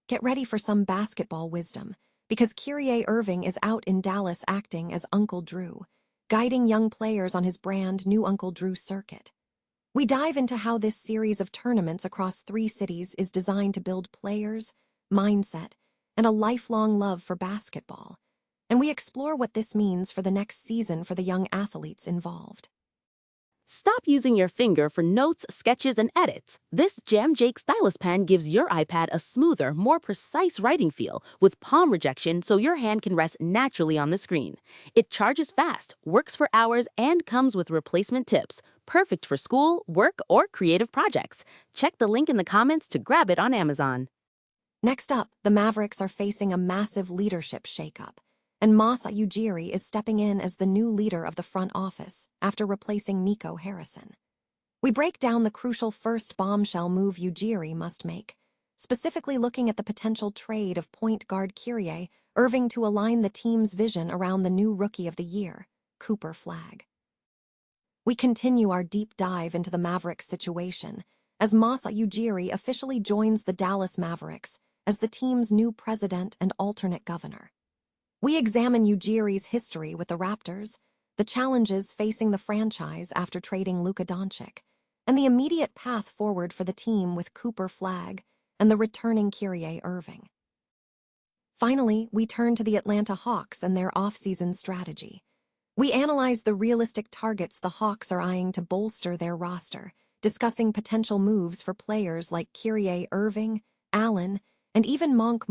Get ready for some basketball wisdom, because Kyrie Irving is out in Dallas acting as Uncle Drew, guiding young players on his brand new Uncle Drew circuit. We dive into how this series of tournaments across 3 cities is designed to build players, mindset, and a lifelong love for basketball. And we explore what this means for the next season for the young athletes involved. Stop using your finger for notes, sketches, and edits. This Jam Jake stylus pen gives your iPad a smoother, more precise writing feel with palm rejection so your hand can rest naturally on the screen. It charges fast, works for hours, and comes with replacement tips. Perfect for school, work, or creative projects. Check the link in the comments to grab it on Amazon. Next up, the Mavericks are facing a massive leadership shakeup, and Masai Ujiri is stepping in as the new leader of the front office after replacing Nico Harrison. We break down the crucial first bombshell move Ujiri must make, specifically looking at the potential trade of point guard Kyrie Irving to align the team's vision around the new Rookie of the Year, Cooper Flagg. We continue our deep dive into the Mavericks situation as Masai Ujiri officially joins the Dallas Mavericks as the team's new president and alternate governor. We examine Ujiri's history with the Raptors, the challenges facing the franchise after trading Luka Doncic, and the immediate path forward for the team with Cooper Flagg and the returning Kyrie Irving. Finally, we turn to the Atlanta Hawks and their off-season strategy. We analyze the realistic targets the Hawks are eyeing to bolster their roster, discussing potential moves for players like Kyrie Irving, Allen, and even Monk,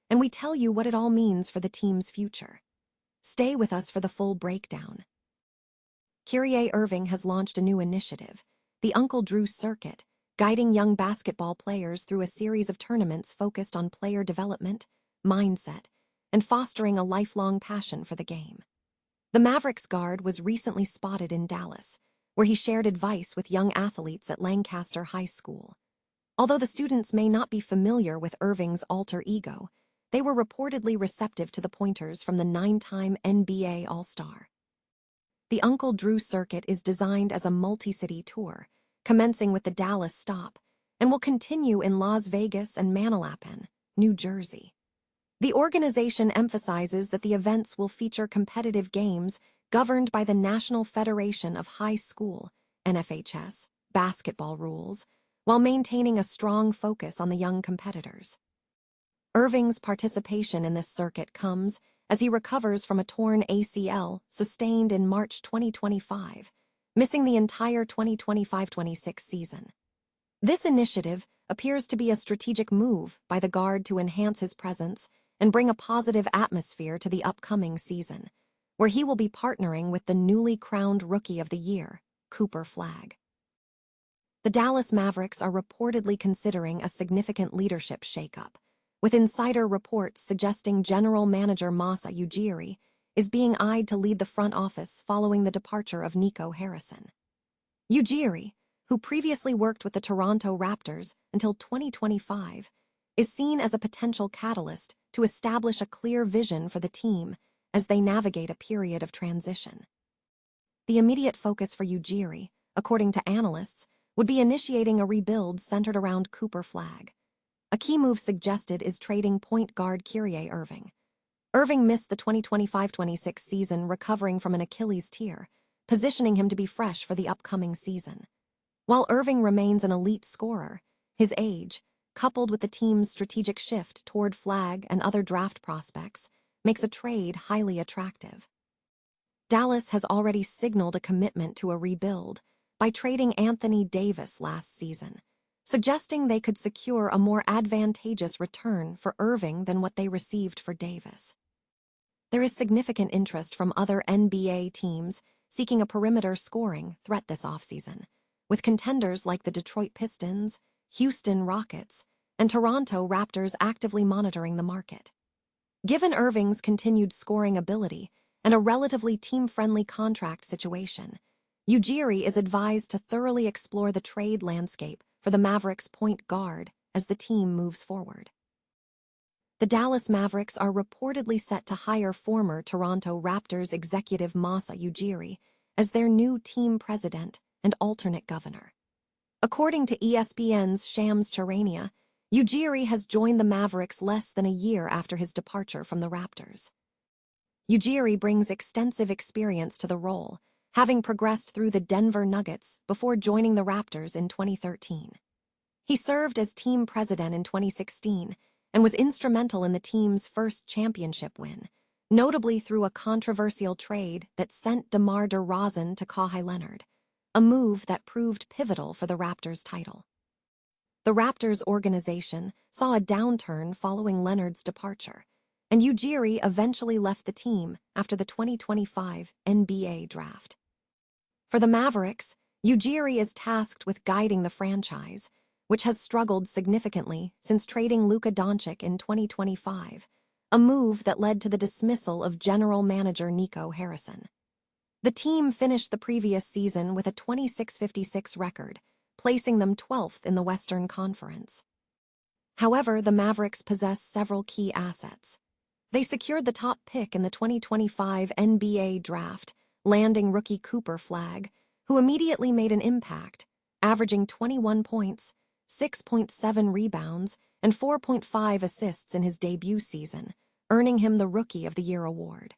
and we tell you what it all means for the team's future. Stay with us for the full breakdown. Kyrie Irving has launched a new initiative, the Uncle Drew Circuit, guiding young basketball players through a series of tournaments focused on player development, mindset, and fostering a lifelong passion for the game. The Mavericks guard was recently spotted in Dallas, where he shared advice with young athletes at Lancaster High School. Although the students may not be familiar with Irving's alter ego, they were reportedly receptive to the pointers from the 9-time NBA All-Star. The Uncle Drew Circuit is designed as a multi-city tour, commencing with the Dallas stop, and will continue in Las Vegas and Manalapan, New Jersey. The organization emphasizes that the events will feature competitive games governed by the National Federation of High School, NFHS, basketball rules, while maintaining a strong focus on the young competitors. Irving's participation in this circuit comes as he recovers from a torn ACL sustained in March 2025, missing the entire 2025-26 season. This initiative appears to be a strategic move by the guard to enhance his presence and bring a positive atmosphere to the upcoming season, where he will be partnering with the newly crowned Rookie of the Year, Cooper Flagg. The Dallas Mavericks are reportedly considering a significant leadership shakeup, with insider reports suggesting General Manager Masai Ujiri is being eyed to lead the front office following the departure of Nico Harrison. Ujiri, who previously worked with the Toronto Raptors until 2025, is seen as a potential catalyst to establish a clear vision for the team as they navigate a period of transition. The immediate focus for Ujiri, according to analysts, would be initiating a rebuild centered around Cooper Flagg. A key move suggested is trading point guard Kyrie Irving. Irving missed the 2025-26 season recovering from an Achilles tear, positioning him to be fresh for the upcoming season. While Irving remains an elite scorer, his age, coupled with the team's strategic shift toward Flagg and other draft prospects, makes a trade highly attractive. Dallas has already signaled a commitment to a rebuild by trading Anthony Davis last season, suggesting they could secure a more advantageous return for Irving than what they received for Davis. There is significant interest from other NBA teams seeking a perimeter scoring threat this offseason, with contenders like the Detroit Pistons, Houston Rockets, and Toronto Raptors actively monitoring the market. Given Irving's continued scoring ability and a relatively team-friendly contract situation, Ujiri is advised to thoroughly explore the trade landscape for the Mavericks' point guard as the team moves forward. The Dallas Mavericks are reportedly set to hire former Toronto Raptors executive Masai Ujiri as their new team president and alternate governor. According to ESPN's Shams Charania, Ujiri has joined the Mavericks less than a year after his departure from the Raptors. Ujiri brings extensive experience to the role, having progressed through the Denver Nuggets before joining the Raptors in 2013. He served as team president in 2016 and was instrumental in the team's first championship win, notably through a controversial trade that sent DeMar DeRozan to Kawhi Leonard, a move that proved pivotal for the Raptors' title. The Raptors organization saw a downturn following Leonard's departure, and Ujiri eventually left the team after the 2025 NBA draft. For the Mavericks, Ujiri is tasked with guiding the franchise, which has struggled significantly since trading Luka Doncic in 2025, a move that led to the dismissal of general manager Nico Harrison. The team finished the previous season with a 26-56 record, placing them 12th in the Western Conference. However, the Mavericks possess several key assets. They secured the top pick in the 2025 NBA draft, landing rookie Cooper Flagg, who immediately made an impact, averaging 21 points, 6.7 rebounds, and 4.5 assists in his debut season, earning him the Rookie of the Year award.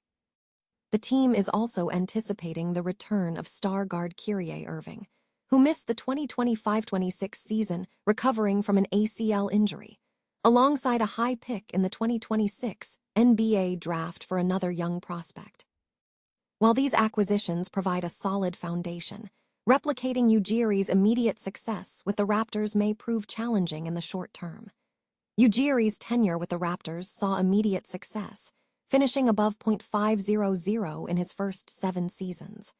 The team is also anticipating the return of star guard Kyrie Irving, who missed the 2025-26 season recovering from an ACL injury, alongside a high pick in the 2026 NBA draft for another young prospect. While these acquisitions provide a solid foundation, replicating Ujiri's immediate success with the Raptors may prove challenging in the short term. Ujiri's tenure with the Raptors saw immediate success, finishing above .500 in his first 7 seasons.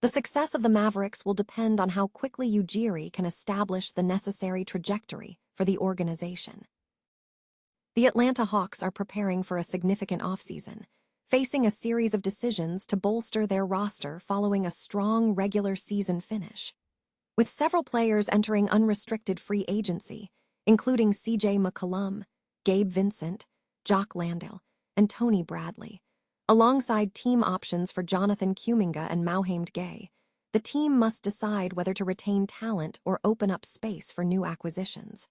The success of the Mavericks will depend on how quickly Ujiri can establish the necessary trajectory for the organization. The Atlanta Hawks are preparing for a significant offseason, facing a series of decisions to bolster their roster following a strong regular season finish. With several players entering unrestricted free agency, including C.J. McCollum, Gabe Vincent, Jock Landale, and Tony Bradley, alongside team options for Jonathan Kuminga and Mohamed Gay, the team must decide whether to retain talent or open up space for new acquisitions.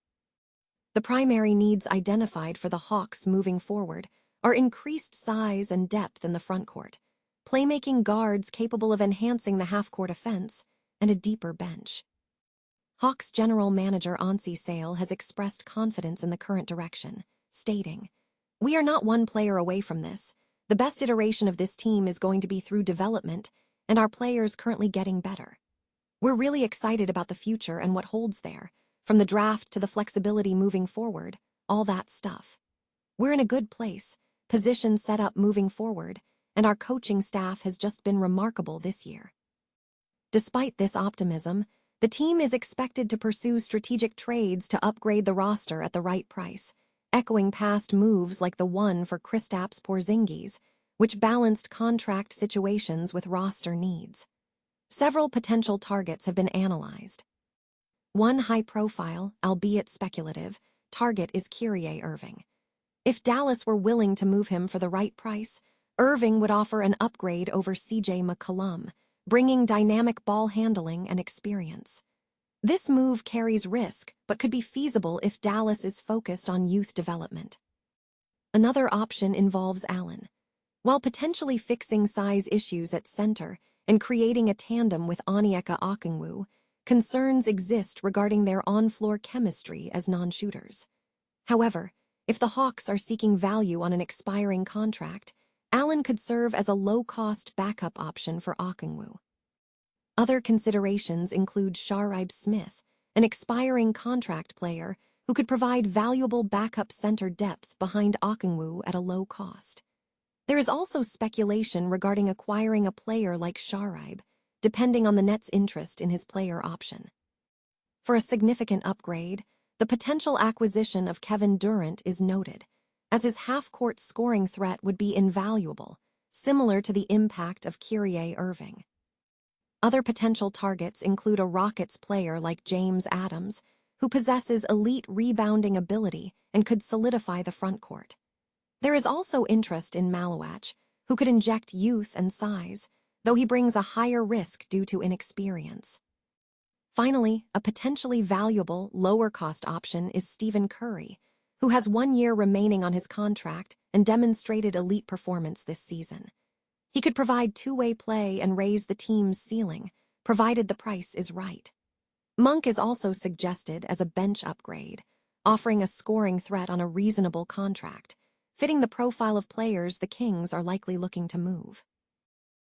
The primary needs identified for the Hawks moving forward are increased size and depth in the frontcourt, playmaking guards capable of enhancing the half-court offense, and a deeper bench. Hawks general manager Anssi Sale has expressed confidence in the current direction, stating, "We are not one player away from this. The best iteration of this team is going to be through development, and our players currently getting better. We're really excited about the future and what holds there, from the draft to the flexibility moving forward, all that stuff. We're in a good place, position set up moving forward, and our coaching staff has just been remarkable this year." Despite this optimism, the team is expected to pursue strategic trades to upgrade the roster at the right price, echoing past moves like the one for Kristaps Porzingis, which balanced contract situations with roster needs. Several potential targets have been analyzed. One high-profile, albeit speculative, target is Kyrie Irving. If Dallas were willing to move him for the right price, Irving would offer an upgrade over C.J. McCollum, bringing dynamic ball handling and experience. This move carries risk, but could be feasible if Dallas is focused on youth development. Another option involves Allen. While potentially fixing size issues at center and creating a tandem with Onyeka Okongwu, concerns exist regarding their on-floor chemistry as non-shooters. However, if the Hawks are seeking value on an expiring contract, Allen could serve as a low-cost backup option for Okongwu. Other considerations include Shakeup Smith, an expiring contract player who could provide valuable backup center depth behind Okongwu at a low cost. There is also speculation regarding acquiring a player like Shakeup, depending on the Nets' interest in his player option. For a significant upgrade, the potential acquisition of Kevin Durant is noted, as his half-court scoring threat would be invaluable, similar to the impact of Kyrie Irving. Other potential targets include a Rockets player like James Adams, who possesses elite rebounding ability and could solidify the frontcourt. There is also interest in Malawach, who could inject youth and size, though he brings a higher risk due to inexperience. Finally, a potentially valuable, lower-cost option is Stephen Curry, who has 1 year remaining on his contract and demonstrated elite performance this season. He could provide two-way play and raise the team's ceiling, provided the price is right. Monk is also suggested as a bench upgrade, offering a scoring threat on a reasonable contract, fitting the profile of players the Kings are likely looking to move.